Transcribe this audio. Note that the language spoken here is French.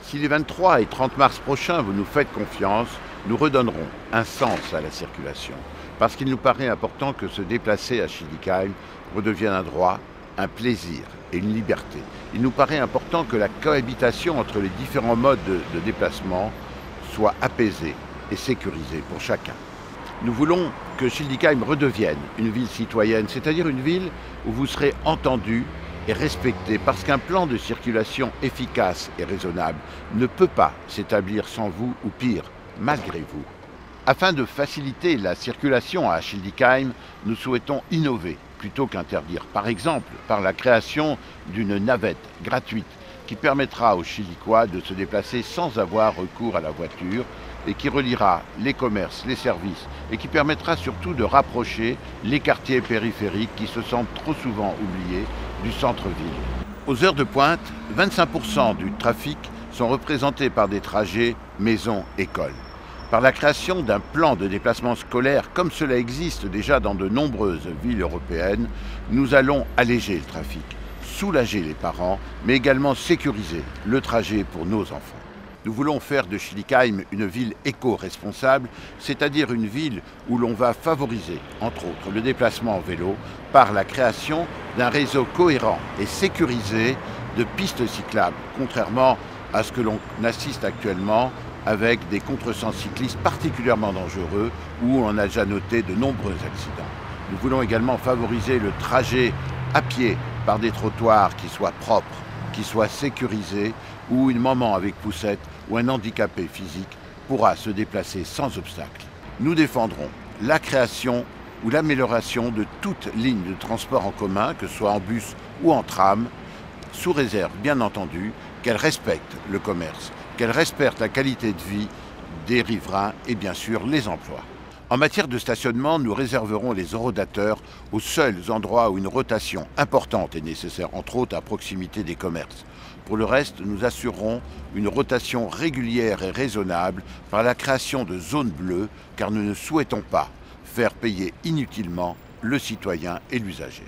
Si les 23 et 30 mars prochains vous nous faites confiance, nous redonnerons un sens à la circulation. Parce qu'il nous paraît important que se déplacer à Schiltigheim redevienne un droit, un plaisir et une liberté. Il nous paraît important que la cohabitation entre les différents modes de déplacement soit apaisée et sécurisée pour chacun. Nous voulons que Schiltigheim redevienne une ville citoyenne, c'est-à-dire une ville où vous serez entendu et respecté, parce qu'un plan de circulation efficace et raisonnable ne peut pas s'établir sans vous ou pire, malgré vous. Afin de faciliter la circulation à Schiltigheim, nous souhaitons innover plutôt qu'interdire. Par exemple, par la création d'une navette gratuite qui permettra aux Schilticois de se déplacer sans avoir recours à la voiture et qui reliera les commerces, les services et qui permettra surtout de rapprocher les quartiers périphériques qui se sentent trop souvent oubliés du centre-ville. Aux heures de pointe, 25% du trafic sont représentés par des trajets maison-école. Par la création d'un plan de déplacement scolaire, comme cela existe déjà dans de nombreuses villes européennes, nous allons alléger le trafic, soulager les parents, mais également sécuriser le trajet pour nos enfants. Nous voulons faire de Schiltigheim une ville éco-responsable, c'est-à-dire une ville où l'on va favoriser, entre autres, le déplacement en vélo par la création d'un réseau cohérent et sécurisé de pistes cyclables, contrairement à ce que l'on assiste actuellement avec des contresens cyclistes particulièrement dangereux où on a déjà noté de nombreux accidents. Nous voulons également favoriser le trajet à pied par des trottoirs qui soient propres, qui soient sécurisés, où une maman avec poussette ou un handicapé physique pourra se déplacer sans obstacle. Nous défendrons la création ou l'amélioration de toute ligne de transport en commun, que ce soit en bus ou en tram, sous réserve bien entendu qu'elle respecte le commerce, qu'elle respecte la qualité de vie des riverains et bien sûr les emplois. En matière de stationnement, nous réserverons les horodateurs aux seuls endroits où une rotation importante est nécessaire, entre autres à proximité des commerces. Pour le reste, nous assurerons une rotation régulière et raisonnable par la création de zones bleues, car nous ne souhaitons pas faire payer inutilement le citoyen et l'usager.